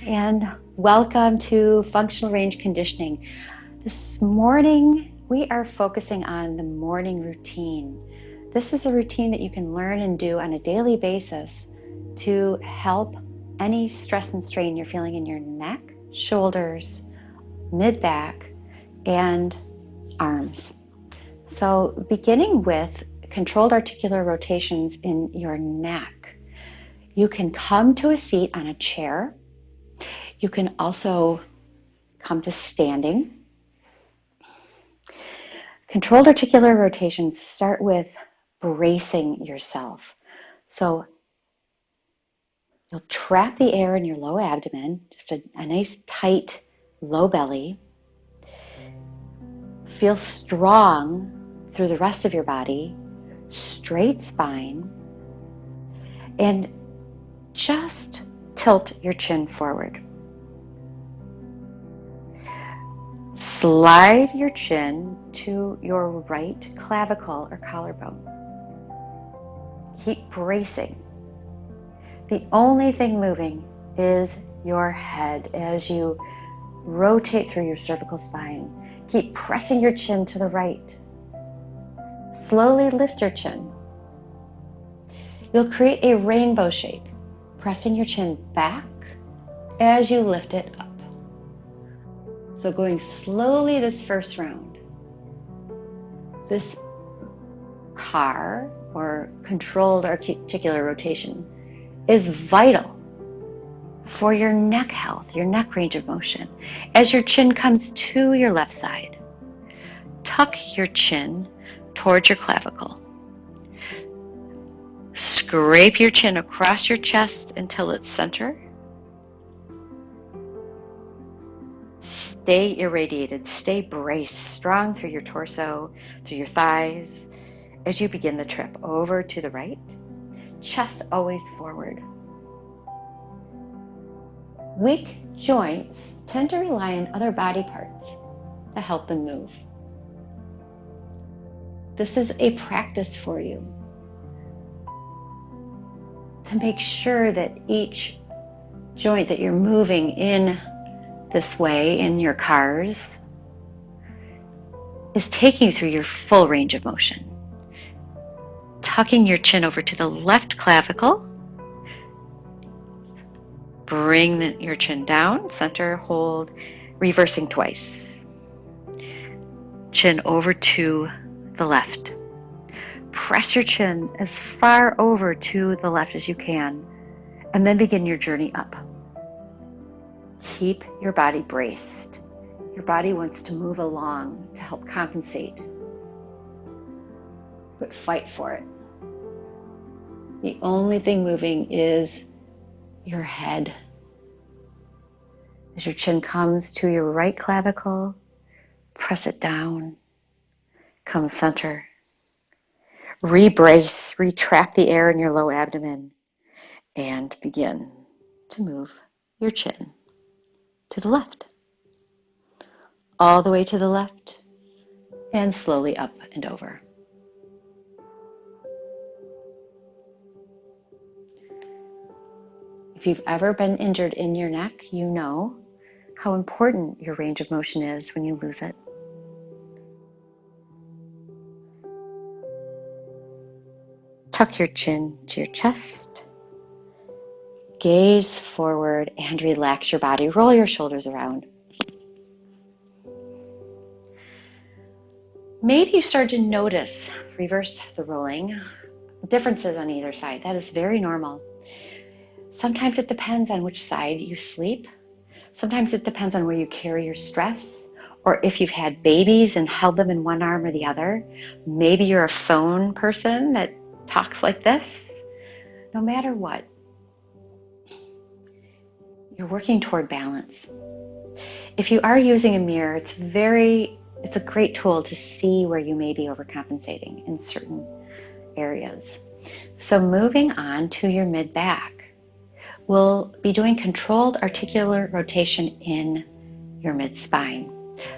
and welcome to Functional Range Conditioning. This morning we are focusing on the morning routine. This is a routine that you can learn and do on a daily basis to help any stress and strain you're feeling in your neck, shoulders, mid-back, and arms. So beginning with controlled articular rotations in your neck. You can come to a seat on a chair. You can also come to standing. Controlled articular rotations start with bracing yourself. So you'll trap the air in your low abdomen, just a nice tight low belly. Feel strong through the rest of your body, straight spine, and just tilt your chin forward. Slide your chin to your right clavicle or collarbone. Keep bracing. The only thing moving is your head as you rotate through your cervical spine. Keep pressing your chin to the right. Slowly lift your chin. You'll create a rainbow shape, pressing your chin back as you lift it up. So going slowly this first round. This CAR, or controlled articular rotation, is vital for your neck health, your neck range of motion. As your chin comes to your left side, tuck your chin towards your clavicle. Scrape your chin across your chest until it's center. Stay irradiated, stay braced, strong through your torso, through your thighs, as you begin the trip over to the right, chest always forward. Weak joints tend to rely on other body parts to help them move. This is a practice for you to make sure that each joint that you're moving in this way in your CARs is taking you through your full range of motion. Tucking your chin over to the left clavicle. Bring your chin down, center, hold, reversing twice. Chin over to the left. Press your chin as far over to the left as you can, and then begin your journey up. Keep your body braced. Your body wants to move along to help compensate, but fight for it. The only thing moving is your head. As your chin comes to your right clavicle, press it down, come center. Rebrace, retrap the air in your low abdomen, and begin to move your chin to the left. All the way to the left, and slowly up and over. If you've ever been injured in your neck, you know how important your range of motion is when you lose it. Tuck your chin to your chest. Gaze forward and relax your body. Roll your shoulders around. Maybe you start to notice, reverse the rolling, differences on either side. That is very normal. Sometimes it depends on which side you sleep. Sometimes it depends on where you carry your stress, or if you've had babies and held them in one arm or the other. Maybe you're a phone person that talks like this. No matter what, you're working toward balance. If you are using a mirror, it's a great tool to see where you may be overcompensating in certain areas. So moving on to your mid-back, we'll be doing controlled articular rotation in your mid-spine.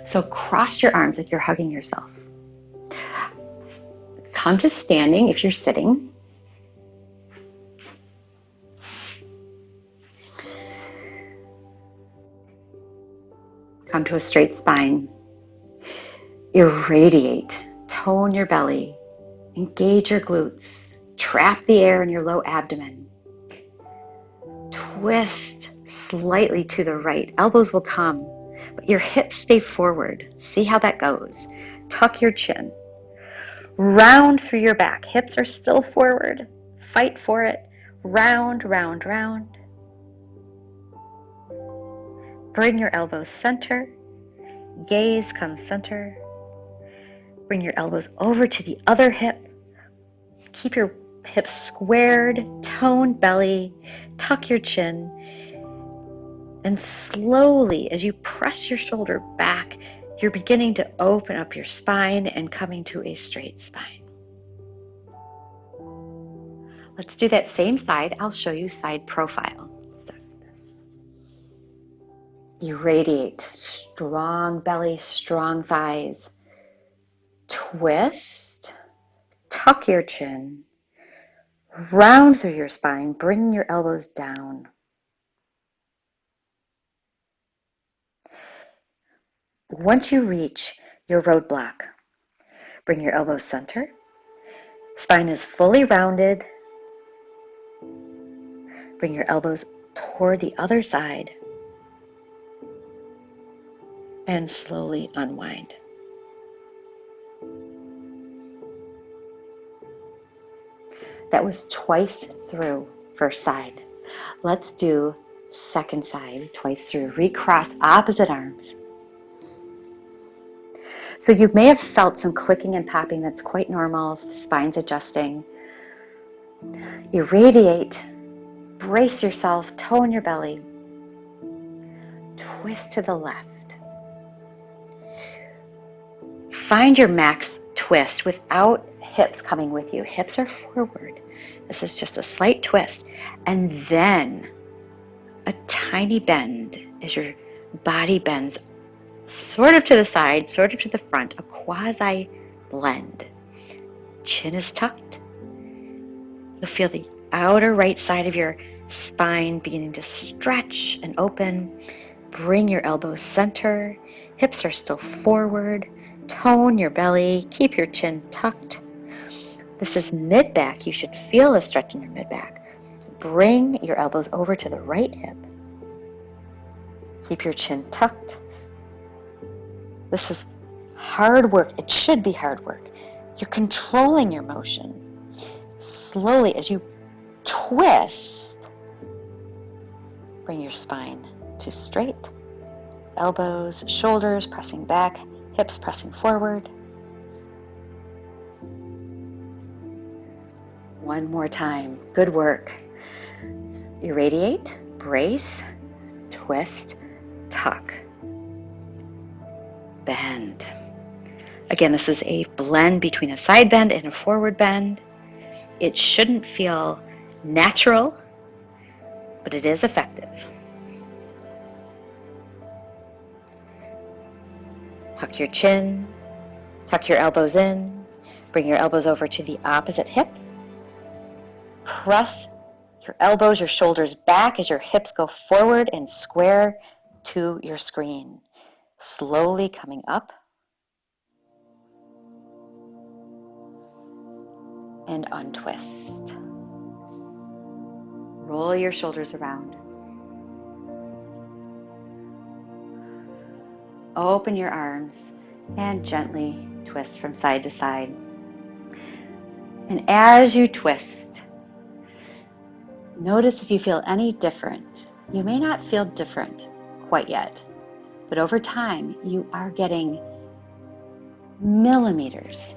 So cross your arms like you're hugging yourself. Come to standing if you're sitting. Come to a straight spine. Irradiate. Tone your belly. Engage your glutes. Trap the air in your low abdomen. Twist slightly to the right. Elbows will come, but your hips stay forward. See how that goes. Tuck your chin. Round through your back. Hips are still forward. Fight for it. Round, round, round. Bring your elbows center. Gaze comes center. Bring your elbows over to the other hip. Keep your hips squared. Tone belly. Tuck your chin. And slowly, as you press your shoulder back, you're beginning to open up your spine and coming to a straight spine. Let's do that same side. I'll show you side profile. Start with this. Irradiate. Strong belly, strong thighs. Twist. Tuck your chin. Round through your spine. Bring your elbows down. Once you reach your roadblock, bring your elbows center. Spine is fully rounded. Bring your elbows toward the other side and slowly unwind. That was twice through first side. Let's do second side twice through. Recross opposite arms. So you may have felt some clicking and popping. That's quite normal if the spine's adjusting. Irradiate. Brace yourself. Tone your belly. Twist to the left. Find your max twist without hips coming with you. Hips are forward. This is just a slight twist. And then a tiny bend as your body bends sort of to the side, sort of to the front, a quasi blend. Chin is tucked. You'll feel the outer right side of your spine beginning to stretch and open. Bring your elbows center. Hips are still forward. Tone your belly. Keep your chin tucked. This is mid-back. You should feel a stretch in your mid-back. Bring your elbows over to the right hip. Keep your chin tucked. This is hard work. It should be hard work. You're controlling your motion. Slowly, as you twist, bring your spine to straight. Elbows, shoulders pressing back, hips pressing forward. One more time. Good work. Irradiate, brace, twist, tuck. Bend. Again, this is a blend between a side bend and a forward bend. It shouldn't feel natural, but it is effective. Tuck your chin, tuck your elbows in, bring your elbows over to the opposite hip. Press your elbows, your shoulders back as your hips go forward and square to your screen. Slowly coming up and untwist. Roll your shoulders around. Open your arms and gently twist from side to side. And as you twist, notice if you feel any different. You may not feel different quite yet. But over time, you are getting millimeters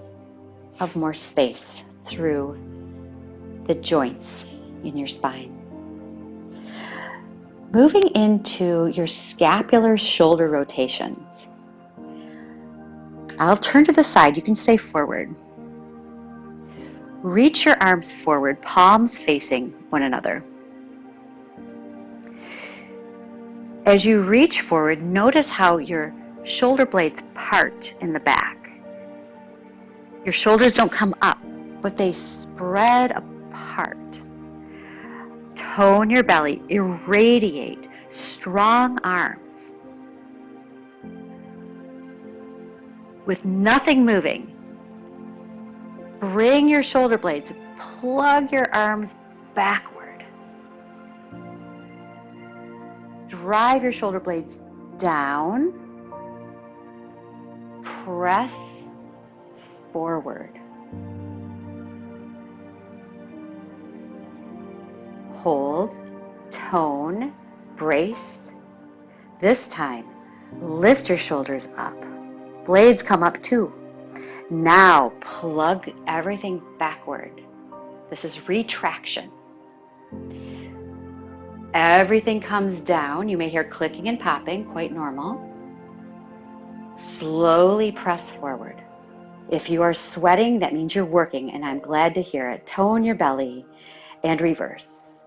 of more space through the joints in your spine. Moving into your scapular shoulder rotations. I'll turn to the side. You can stay forward. Reach your arms forward, palms facing one another. As you reach forward, notice how your shoulder blades part in the back. Your shoulders don't come up, but they spread apart. Tone your belly, irradiate strong arms. with nothing moving. Bring your shoulder blades, plug your arms backward. Drive your shoulder blades down. Press forward. Hold, tone, brace. This time, lift your shoulders up. Blades come up too. Now plug everything backward. This is retraction. Everything comes down. You may hear clicking and popping, quite normal. Slowly press forward. If you are sweating, that means you're working, and I'm glad to hear it. Tone your belly and reverse.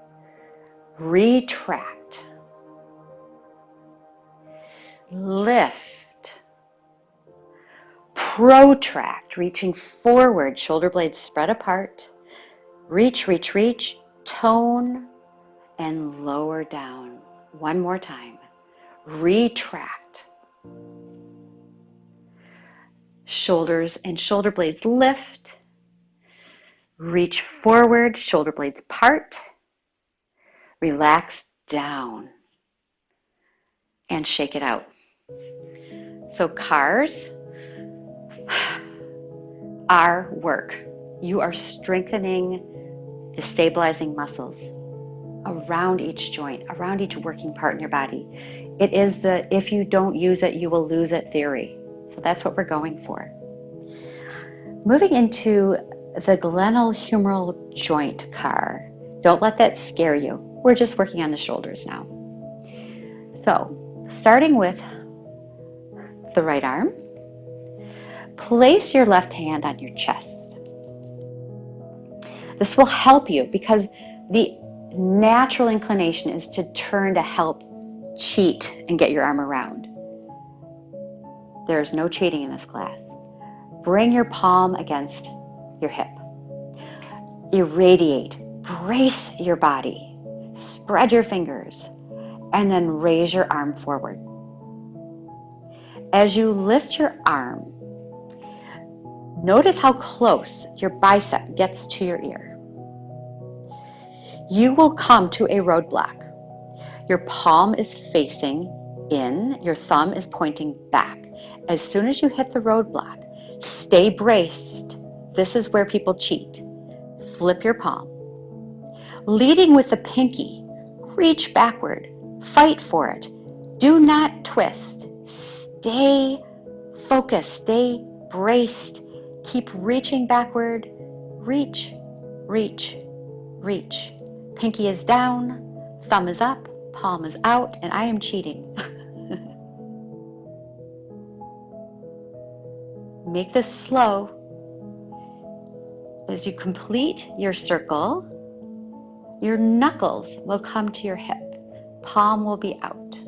Retract. Lift. Protract, reaching forward, shoulder blades spread apart. Reach, reach, reach. Tone and lower down. One more time. Retract. Shoulders and shoulder blades lift. Reach forward, shoulder blades part. Relax down. And shake it out. So cars are work. You are strengthening the stabilizing muscles around each joint, around each working part in your body. It is the if you don't use it, you will lose it theory. So that's what we're going for. Moving into the glenohumeral joint car. Don't let that scare you. We're just working on the shoulders now. So, starting with the right arm, place your left hand on your chest. This will help you because the natural inclination is to turn to help cheat and get your arm around. There is no cheating in this class. Bring your palm against your hip. Irradiate, brace your body, spread your fingers, and then raise your arm forward. As you lift your arm, notice how close your bicep gets to your ear. You will come to a roadblock. Your palm is facing in, your thumb is pointing back. As soon as you hit the roadblock, stay braced. This is where people cheat. Flip your palm. Leading with the pinky, reach backward. Fight for it. Do not twist. Stay focused. Stay braced. Keep reaching backward. Reach, reach, reach. Pinky is down, thumb is up, palm is out, and I am cheating. Make this slow. As you complete your circle, your knuckles will come to your hip. Palm will be out.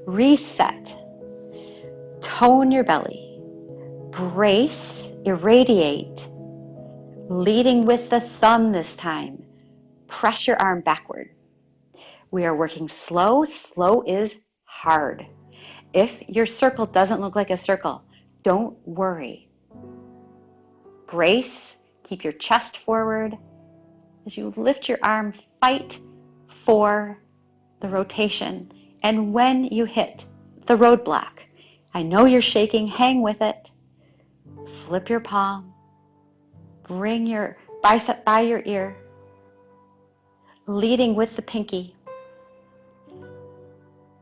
Reset. Tone your belly. Brace, irradiate. Leading with the thumb this time. Press your arm backward. We are working slow. Slow is hard. If your circle doesn't look like a circle, don't worry. Brace, keep your chest forward. As you lift your arm, fight for the rotation. And when you hit the roadblock, I know you're shaking, hang with it. Flip your palm. Bring your bicep by your ear. Leading with the pinky.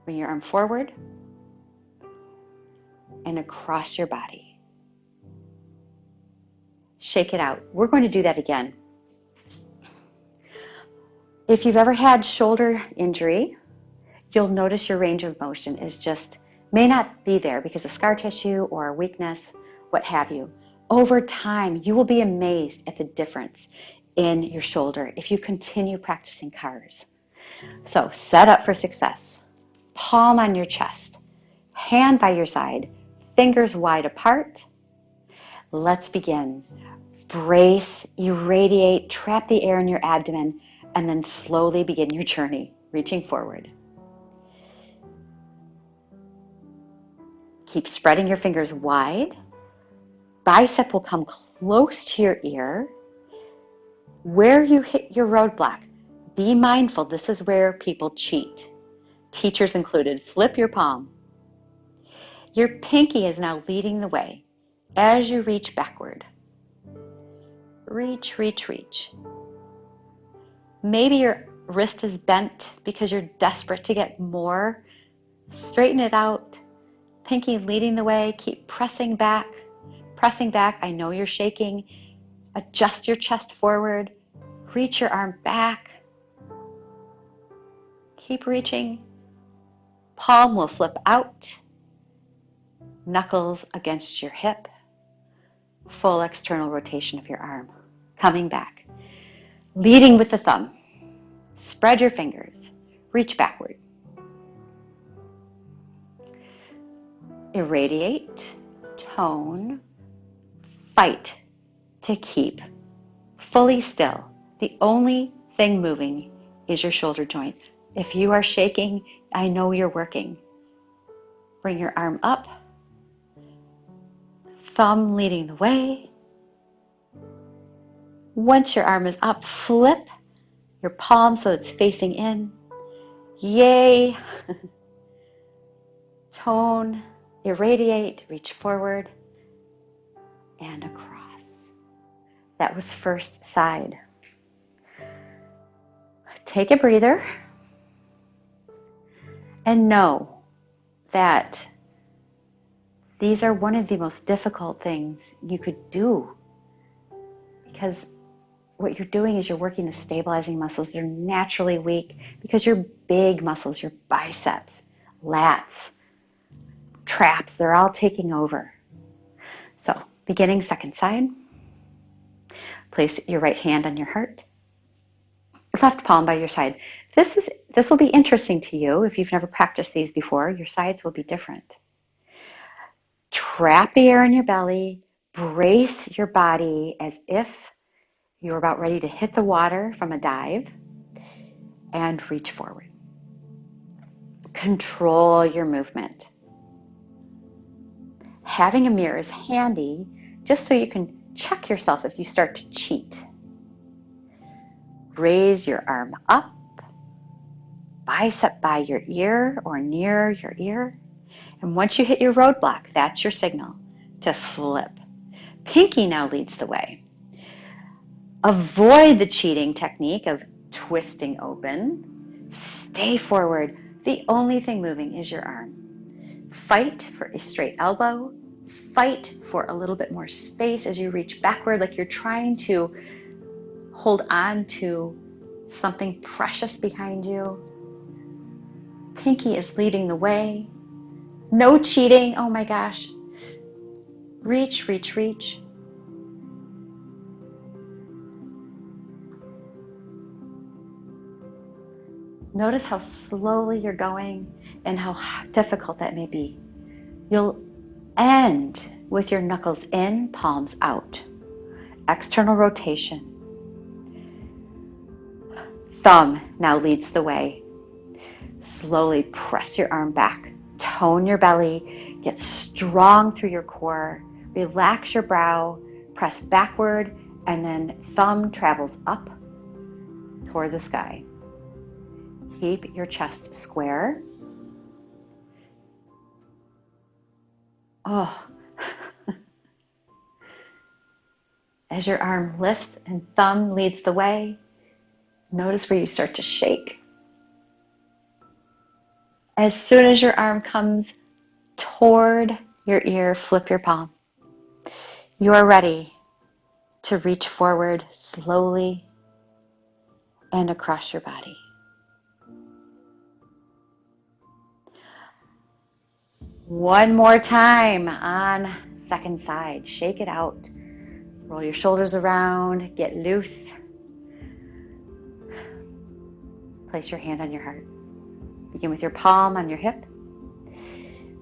Bring your arm forward and across your body. Shake it out. We're going to do that again. If you've ever had shoulder injury, you'll notice your range of motion is just, may not be there because of scar tissue or weakness, what have you. Over time, you will be amazed at the difference in your shoulder if you continue practicing cars. So set up for success. Palm on your chest, hand by your side, fingers wide apart. Let's begin. Brace, irradiate, trap the air in your abdomen, and then slowly begin your journey, reaching forward. Keep spreading your fingers wide. Bicep will come close to your ear. Where you hit your roadblock, be mindful. This is where people cheat. Teachers included. Flip your palm. Your pinky is now leading the way as you reach backward. Reach, reach, reach. Maybe your wrist is bent because you're desperate to get more. Straighten it out. Pinky leading the way. Keep pressing back. Pressing back. I know you're shaking. Adjust your chest forward. Reach your arm back. Keep reaching. Palm will flip out. Knuckles against your hip. Full external rotation of your arm. Coming back. Leading with the thumb. Spread your fingers. Reach backward. Irradiate. Tone. Fight to keep fully still. The only thing moving is your shoulder joint. If you are shaking, I know you're working. Bring your arm up. Thumb leading the way. Once your arm is up, flip your palm so it's facing in. Yay! Tone, irradiate, reach forward and across. That was first side. Take a breather and know that these are one of the most difficult things you could do, because what you're doing is you're working the stabilizing muscles. They're naturally weak because your big muscles, your biceps, lats, traps, they're all taking over. So beginning second side, place your right hand on your heart, left palm by your side. This will be interesting to you if you've never practiced these before. Your sides will be different. Trap the air in your belly, brace your body as if you're about ready to hit the water from a dive, and reach forward. Control your movement. Having a mirror is handy just so you can check yourself if you start to cheat. Raise your arm up, bicep by your ear or near your ear. And once you hit your roadblock, that's your signal to flip. Pinky now leads the way. Avoid the cheating technique of twisting open. Stay forward. The only thing moving is your arm. Fight for a straight elbow. Fight for a little bit more space as you reach backward, like you're trying to hold on to something precious behind you. Pinky is leading the way. No cheating. Oh my gosh. Reach, reach, reach. Notice how slowly you're going and how difficult that may be. You'll end with your knuckles in, palms out. External rotation. Thumb now leads the way. Slowly press your arm back. Tone your belly. Get strong through your core. Relax your brow. Press backward, and then thumb travels up toward the sky. Keep your chest square. Oh. As your arm lifts and thumb leads the way, notice where you start to shake. As soon as your arm comes toward your ear, flip your palm. You are ready to reach forward slowly and across your body. One more time on second side. Shake it out. Roll your shoulders around. Get loose. Place your hand on your heart. Begin with your palm on your hip.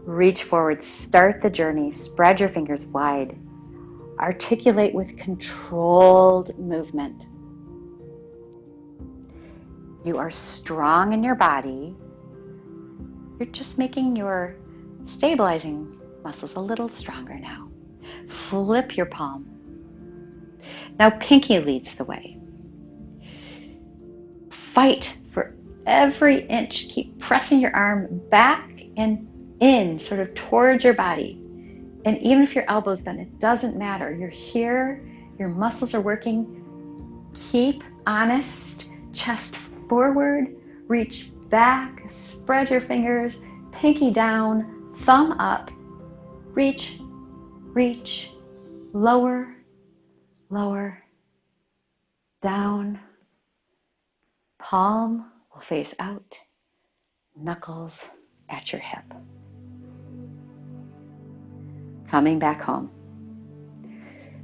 Reach forward. Start the journey. Spread your fingers wide. Articulate with controlled movement. You are strong in your body. You're just making your stabilizing muscles a little stronger now. Flip your palm. Now pinky leads the way. Fight for every inch. Keep pressing your arm back and in, sort of towards your body. And even if your elbow's bent, it doesn't matter. You're here, your muscles are working. Keep honest, chest forward, reach back, spread your fingers, pinky down, thumb up, reach, reach, lower, lower, down. Palm will face out, knuckles at your hip. Coming back home,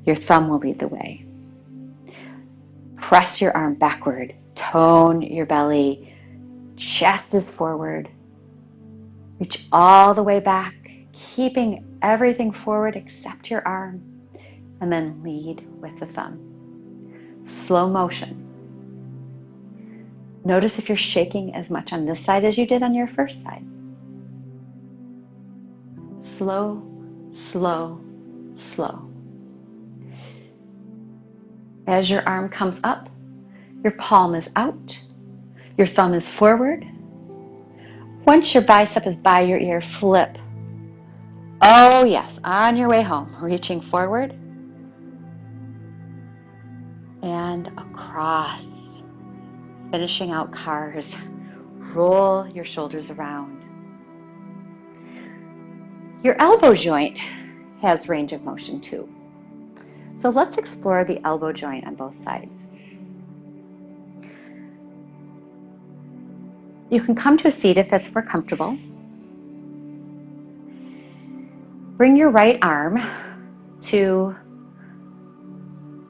your thumb will lead the way. Press your arm backward, tone your belly, chest is forward. Reach all the way back, keeping everything forward except your arm, and then lead with the thumb. Slow motion. Notice if you're shaking as much on this side as you did on your first side. Slow, slow, slow. As your arm comes up, your palm is out, your thumb is forward. Once your bicep is by your ear, flip. Oh yes, on your way home, reaching forward and across, finishing out cars. Roll your shoulders around. Your elbow joint has range of motion too. So let's explore the elbow joint on both sides. You can come to a seat if that's more comfortable. Bring your right arm to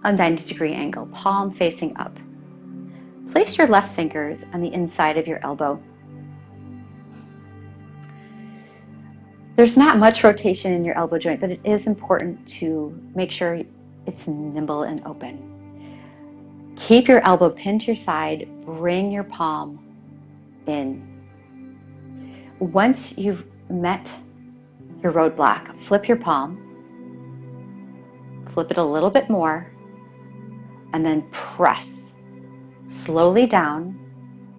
a 90-degree angle, palm facing up. Place your left fingers on the inside of your elbow. There's not much rotation in your elbow joint, but it is important to make sure it's nimble and open. Keep your elbow pinned to your side, bring your palm in. Once you've met your roadblock, flip your palm, flip it a little bit more, and then press slowly down.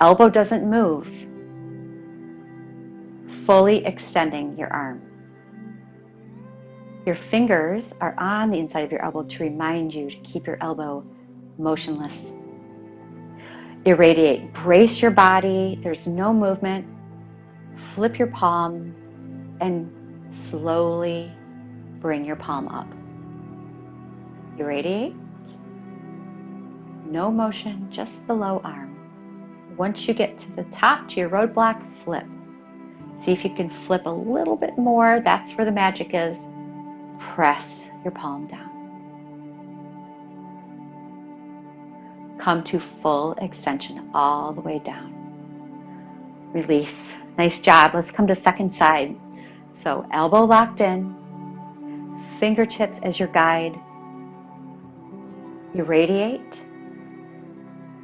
Elbow doesn't move, fully extending your arm. Your fingers are on the inside of your elbow to remind you to keep your elbow motionless. Irradiate, brace your body, there's no movement. Flip your palm and slowly bring your palm up. Irradiate, no motion, just the low arm. Once you get to the top, to your roadblock, flip. See if you can flip a little bit more, that's where the magic is. Press your palm down. Come to full extension all the way down. Release. Nice job. Let's come to second side. So elbow locked in, fingertips as your guide. Irradiate,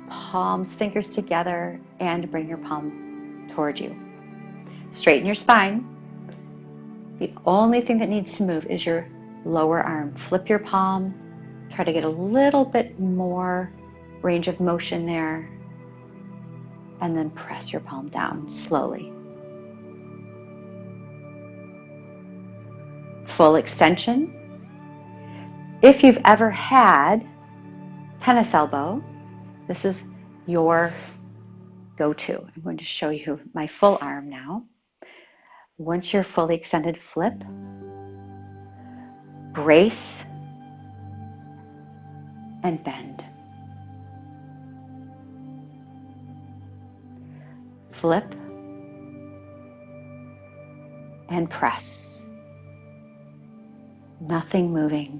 palms, fingers together, and bring your palm toward you. Straighten your spine. The only thing that needs to move is your lower arm. Flip your palm. Try to get a little bit more range of motion there. And then press your palm down slowly. Full extension. If you've ever had tennis elbow, this is your go-to. I'm going to show you my full arm now. Once you're fully extended, flip, brace, and bend. Flip and press. Nothing moving.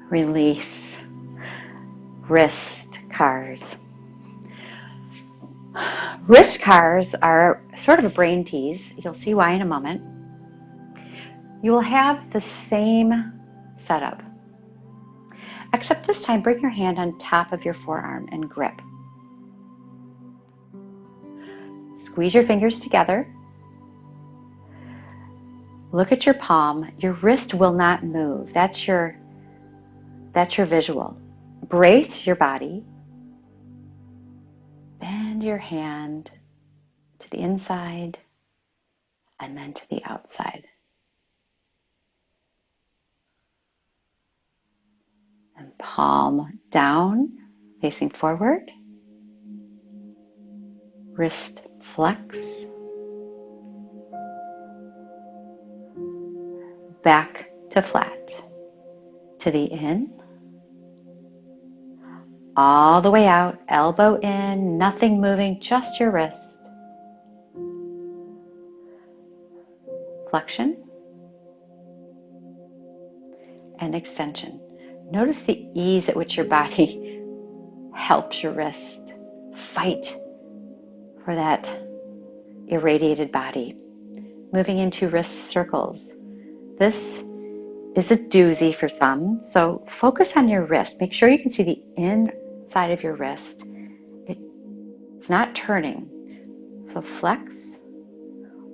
Release. Wrist cars. Wrist cars are sort of a brain tease. You'll see why in a moment. You will have the same setup, except this time bring your hand on top of your forearm and grip. Squeeze your fingers together. Look at your palm. Your wrist will not move. That's your visual. Brace your body. Bend your hand to the inside and then to the outside. And palm down, facing forward. Wrist flex. Back to flat. To the in. All the way out, elbow in, nothing moving, just your wrist. Flexion and extension. Notice the ease at which your body helps your wrist fight for that irradiated body. Moving into wrist circles. This is a doozy for some, so focus on your wrist. Make sure you can see the inside of your wrist. It's not turning. So flex,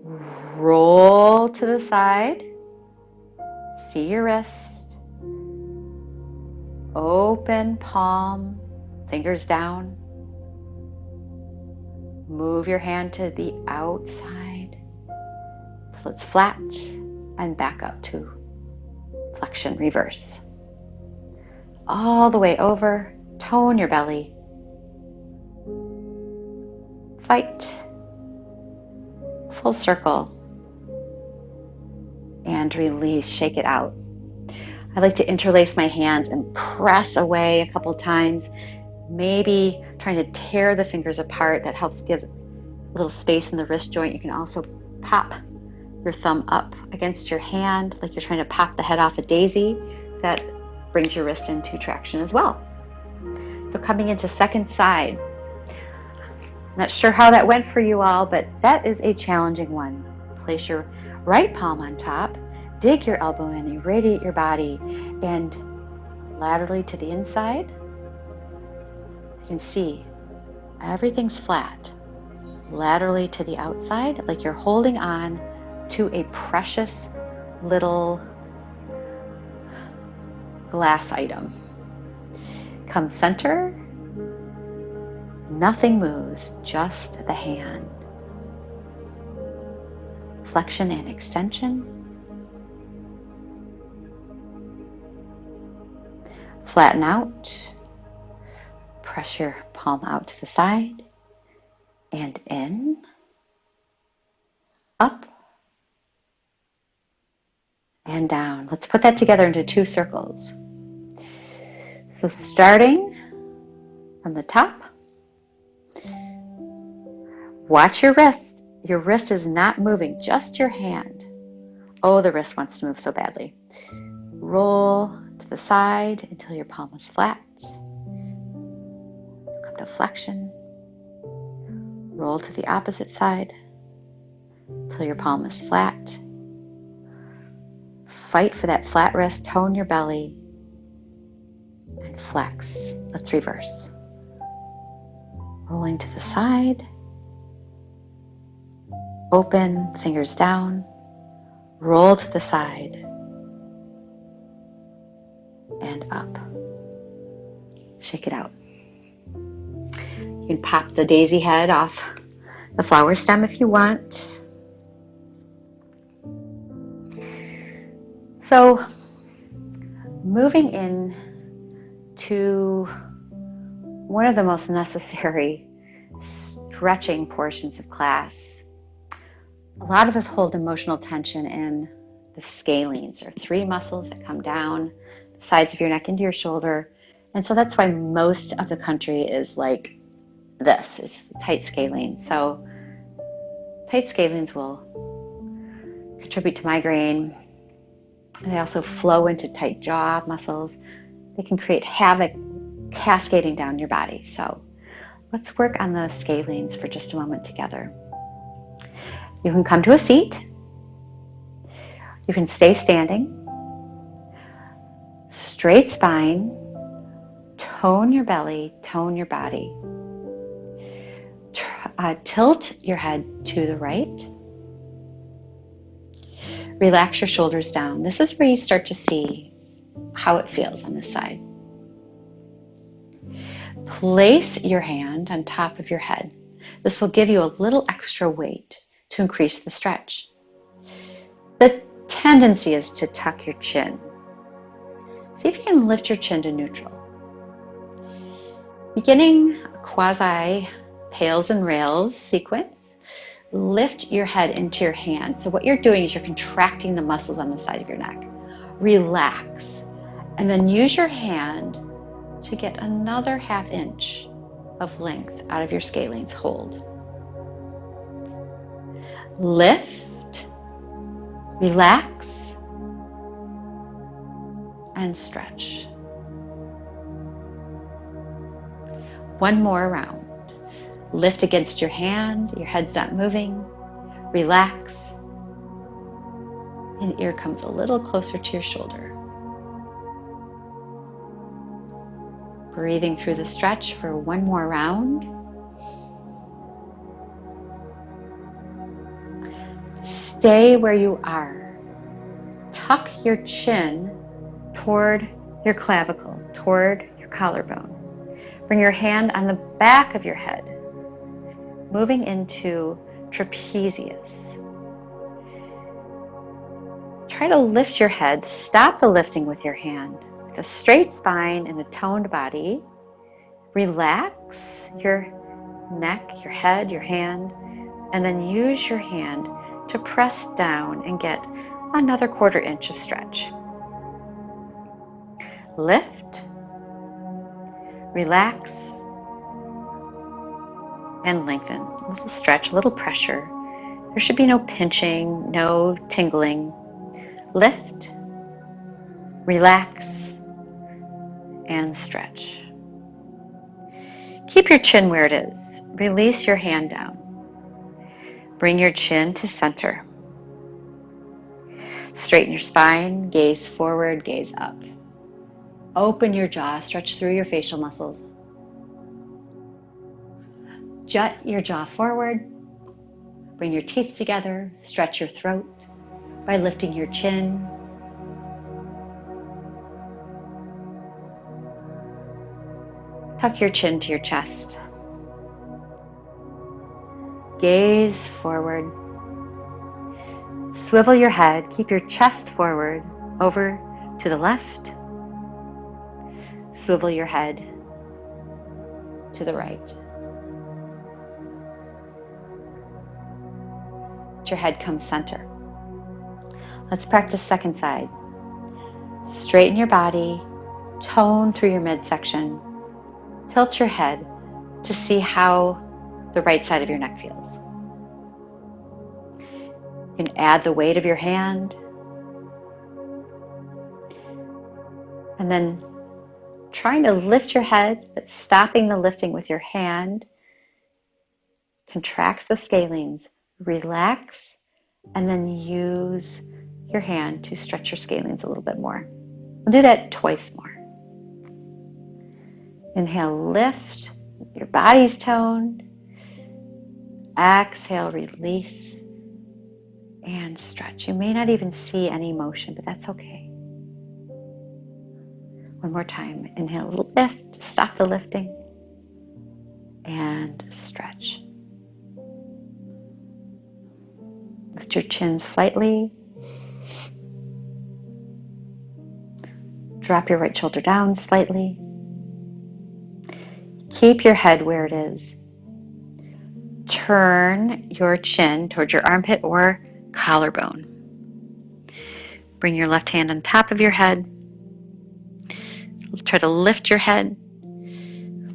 roll to the side, see your wrist, open palm, fingers down, move your hand to the outside till it's flat and back up to flexion, reverse. All the way over, tone your belly. Fight. Full circle. And release, shake it out. I like to interlace my hands and press away a couple times, maybe trying to tear the fingers apart. That helps give a little space in the wrist joint. You can also pop your thumb up against your hand like you're trying to pop the head off a daisy. That brings your wrist into traction as well. So coming into second side. I'm not sure how that went for you all, but that is a challenging one. Place your right palm on top, dig your elbow in, irradiate your body, and laterally to the inside. You can see everything's flat. Laterally to the outside, like you're holding on to a precious little glass item. Come center. Nothing moves, just the hand. Flexion and extension. Flatten out. Press your palm out to the side and in. Up and down. Let's put that together into two circles. So starting from the top, watch your wrist. Your wrist is not moving, just your hand. Oh, the wrist wants to move so badly. Roll to the side until your palm is flat. Come to flexion. Roll to the opposite side until your palm is flat. Fight for that flat wrist, tone your belly, and flex. Let's reverse. Rolling to the side. Open, fingers down. Roll to the side. And up. Shake it out. You can pop the daisy head off the flower stem if you want. So, moving in to one of the most necessary stretching portions of class. A lot of us hold emotional tension in the scalenes, or three muscles that come down the sides of your neck into your shoulder. And so that's why most of the country is like this. It's tight scalene. So tight scalenes will contribute to migraine. They also flow into tight jaw muscles. They can create havoc cascading down your body. So let's work on the scalenes for just a moment together. You can come to a seat. You can stay standing. Straight spine. Tone your belly, tone your body. Tilt your head to the right. Relax your shoulders down. This is where you start to see how it feels on this side. Place your hand on top of your head. This will give you a little extra weight to increase the stretch. The tendency is to tuck your chin. See if you can lift your chin to neutral. Beginning a quasi pails and rails sequence, lift your head into your hand. So what you're doing is you're contracting the muscles on the side of your neck. Relax, and then use your hand to get another ½ inch of length out of your scalenes. Hold. Lift, relax, and stretch. One more round. Lift against your hand, your head's not moving. Relax, and ear comes a little closer to your shoulder. Breathing through the stretch for one more round. Stay where you are. Tuck your chin toward your clavicle, toward your collarbone. Bring your hand on the back of your head, moving into trapezius. Try to lift your head. Stop the lifting with your hand. With a straight spine and a toned body, relax your neck, your head, your hand, and then use your hand to press down and get another ½ inch of stretch. Lift, relax, and lengthen. A little stretch, a little pressure. There should be no pinching, no tingling. Lift, relax, and stretch. Keep your chin where it is. Release your hand down. Bring your chin to center. Straighten your spine, gaze forward, gaze up. Open your jaw, stretch through your facial muscles. Jut your jaw forward. Bring your teeth together, stretch your throat by lifting your chin. Tuck your chin to your chest. Gaze forward. Swivel your head. Keep your chest forward, over to the left. Swivel your head to the right. Let your head come center. Let's practice second side. Straighten your body, tone through your midsection. Tilt your head to see how the right side of your neck feels. You can add the weight of your hand. And then trying to lift your head, but stopping the lifting with your hand. Contracts the scalenes. Relax, and then use your hand to stretch your scalenes a little bit more. We'll do that twice more. Inhale, lift, your body's toned. Exhale, release, and stretch. You may not even see any motion, but that's okay. One more time. Inhale, lift, stop the lifting, and stretch. Lift your chin slightly. Drop your right shoulder down slightly. Keep your head where it is. Turn your chin towards your armpit or collarbone. Bring your left hand on top of your head. Try to lift your head.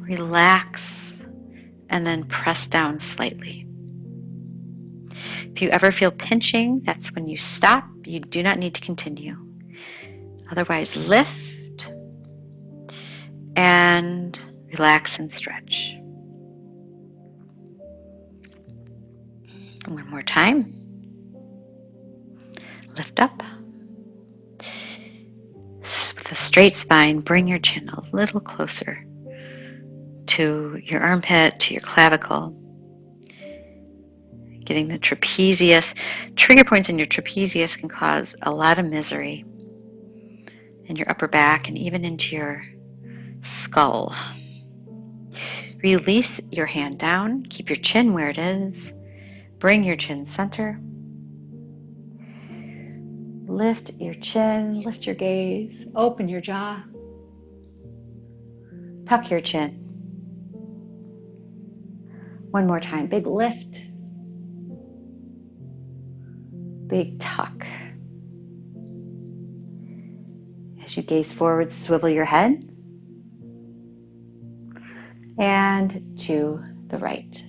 Relax, and then press down slightly. If you ever feel pinching, that's when you stop. You do not need to continue. Otherwise, lift and relax and stretch. One more time. Lift up. With a straight spine, bring your chin a little closer to your armpit, to your clavicle. Getting the trapezius, trigger points in your trapezius can cause a lot of misery in your upper back and even into your skull. Release your hand down. Keep your chin where it is. Bring your chin center. Lift your chin, lift your gaze, open your jaw. Tuck your chin. One more time. Big lift. Big tuck. As you gaze forward, swivel your head. And to the right.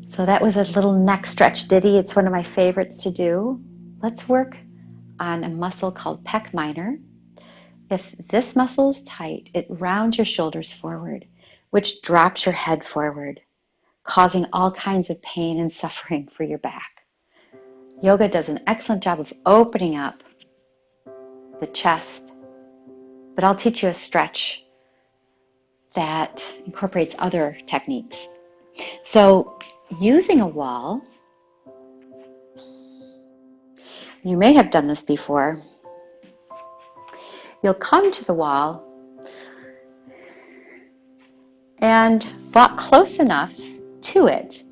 So that was a little neck stretch ditty. It's one of my favorites to do. Let's work on a muscle called pec minor. If this muscle is tight, it rounds your shoulders forward, which drops your head forward, causing all kinds of pain and suffering for your back. Yoga does an excellent job of opening up the chest, but I'll teach you a stretch that incorporates other techniques. So using a wall, you may have done this before. You'll come to the wall and walk close enough to it.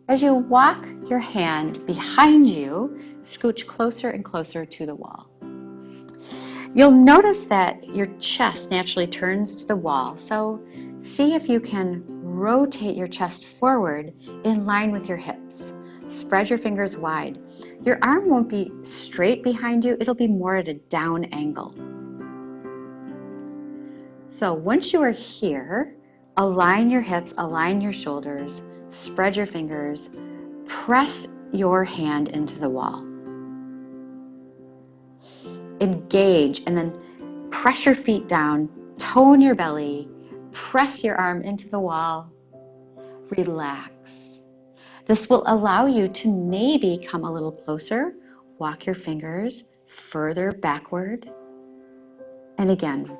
As you walk your hand behind you, scooch closer and closer to the wall. You'll notice that your chest naturally turns to the wall, so see if you can rotate your chest forward in line with your hips. Spread your fingers wide. Your arm won't be straight behind you, it'll be more at a down angle. So once you are here, align your hips, align your shoulders, spread your fingers, press your hand into the wall. Engage and then press your feet down, tone your belly, press your arm into the wall, relax. This will allow you to maybe come a little closer, walk your fingers further backward, and again,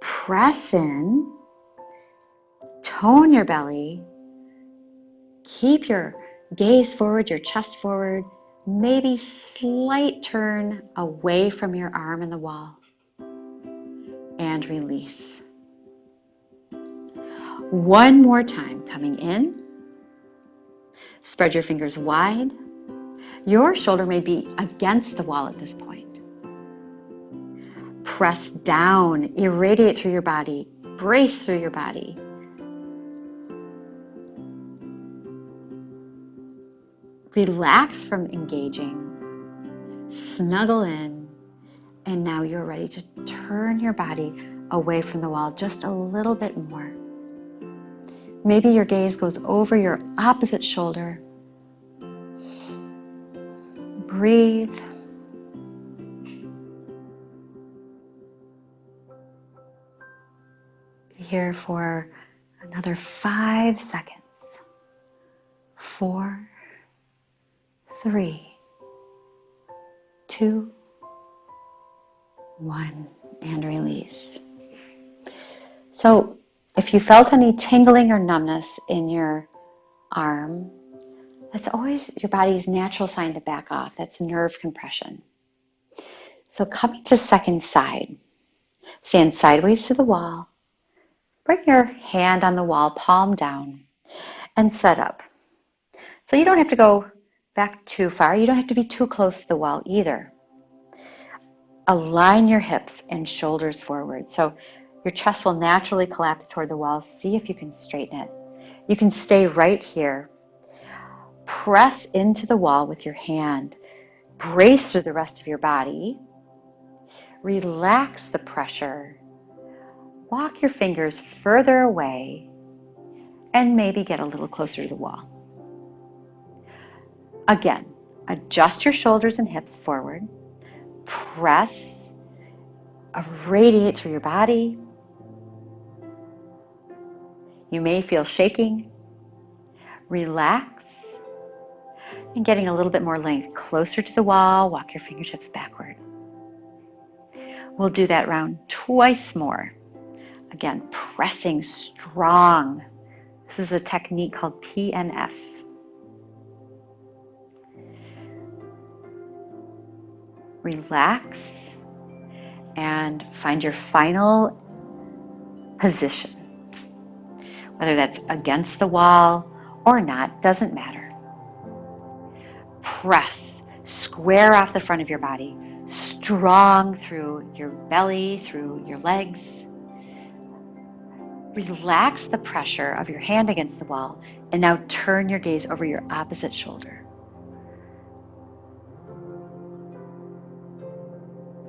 press in, tone your belly, keep your gaze forward, your chest forward, maybe slight turn away from your arm and the wall, and release. One more time, coming in, spread your fingers wide. Your shoulder may be against the wall at this point. Press down, irradiate through your body, brace through your body. Relax from engaging, snuggle in, and now you're ready to turn your body away from the wall just a little bit more. Maybe your gaze goes over your opposite shoulder. Breathe. Be here for another 5 seconds. 4, 3, 2, 1, and release. So if you felt any tingling or numbness in your arm, that's always your body's natural sign to back off. That's nerve compression. So coming to second side, stand sideways to the wall, bring your hand on the wall, palm down, and set up. So you don't have to go back too far. You don't have to be too close to the wall either. Align your hips and shoulders forward. So your chest will naturally collapse toward the wall. See if you can straighten it. You can stay right here. Press into the wall with your hand. Brace through the rest of your body. Relax the pressure. Walk your fingers further away and maybe get a little closer to the wall. Again, adjust your shoulders and hips forward. Press, radiate through your body. You may feel shaking. Relax. And getting a little bit more length closer to the wall, walk your fingertips backward. We'll do that round twice more. Again, pressing strong This is a technique called PNF. Relax and find your final position. Whether that's against the wall or not, doesn't matter. Press, square off the front of your body, strong through your belly, through your legs. Relax the pressure of your hand against the wall, and now turn your gaze over your opposite shoulder.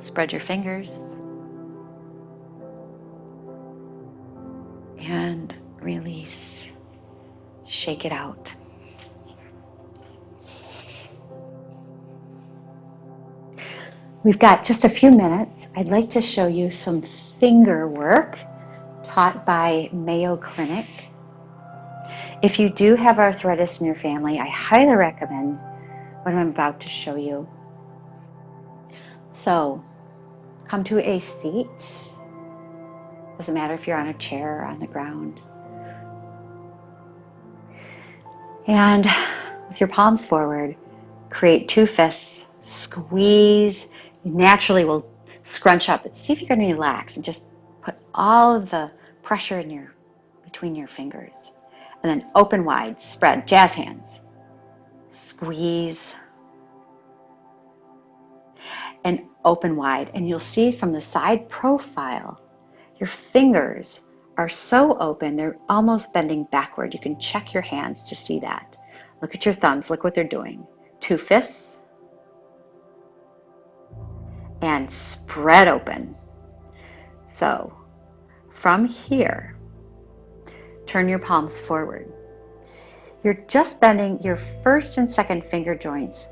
Spread your fingers and release. Shake it out. We've got just a few minutes. I'd like to show you some finger work taught by Mayo Clinic. If you do have arthritis in your family, I highly recommend what I'm about to show you. So, come to a seat. Doesn't matter if you're on a chair or on the ground. And with your palms forward, create two fists, squeeze. You naturally will scrunch up, but see if you can relax and just put all of the pressure in between your fingers. And then open wide, spread, jazz hands. Squeeze. And open wide. And you'll see from the side profile, your fingers are so open, they're almost bending backward. You can check your hands to see that. Look at your thumbs, look what they're doing. Two fists. And spread open. So, from here, turn your palms forward. You're just bending your first and second finger joints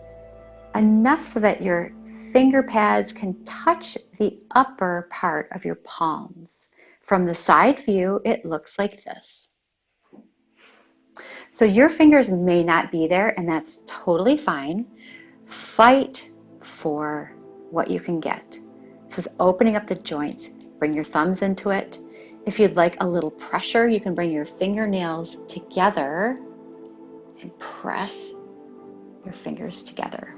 enough so that your finger pads can touch the upper part of your palms. From the side view, it looks like this. So your fingers may not be there, and that's totally fine. Fight for what you can get. This is opening up the joints. Bring your thumbs into it. If you'd like a little pressure, you can bring your fingernails together and press your fingers together.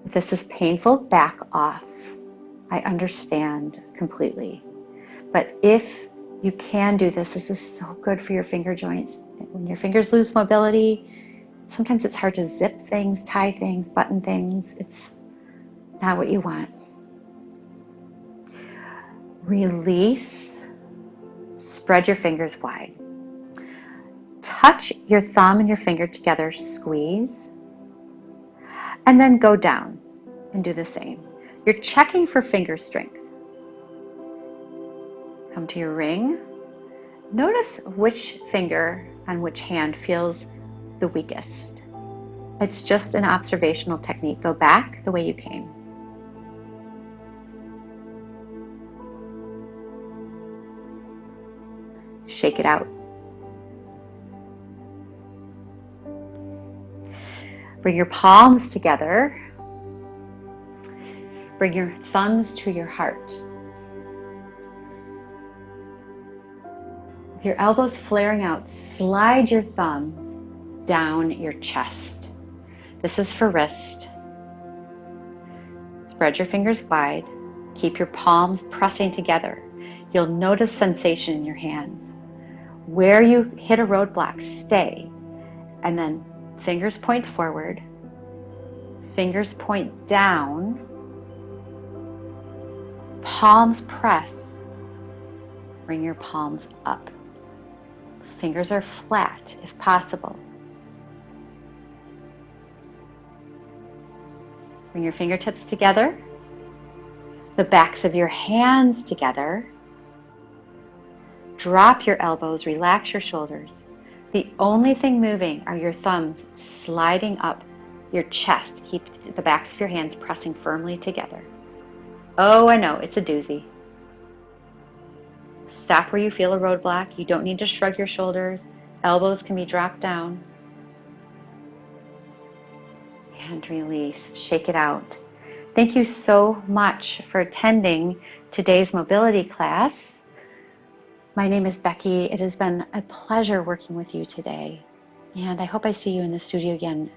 If this is painful, back off. I understand completely. But if you can do this, this is so good for your finger joints. When your fingers lose mobility, sometimes it's hard to zip things, tie things, button things. It's not what you want. Release. Spread your fingers wide. Touch your thumb and your finger together, squeeze. And then go down and do the same. You're checking for finger strength. Come to your ring. Notice which finger on which hand feels the weakest. It's just an observational technique. Go back the way you came. Shake it out. Bring your palms together. Bring your thumbs to your heart. With your elbows flaring out, slide your thumbs down your chest. This is for wrist. Spread your fingers wide. Keep your palms pressing together. You'll notice sensation in your hands. Where you hit a roadblock, stay. And then fingers point forward. Fingers point down. Palms press. Bring your palms up. Fingers are flat if possible. Bring your fingertips together. The backs of your hands together. Drop your elbows, relax your shoulders. The only thing moving are your thumbs sliding up your chest. Keep the backs of your hands pressing firmly together. Oh, I know, it's a doozy. Stop where you feel a roadblock. You don't need to shrug your shoulders. Elbows can be dropped down. And release. Shake it out. Thank you so much for attending today's mobility class. My name is Becky. It has been a pleasure working with you today, and I hope I see you in the studio again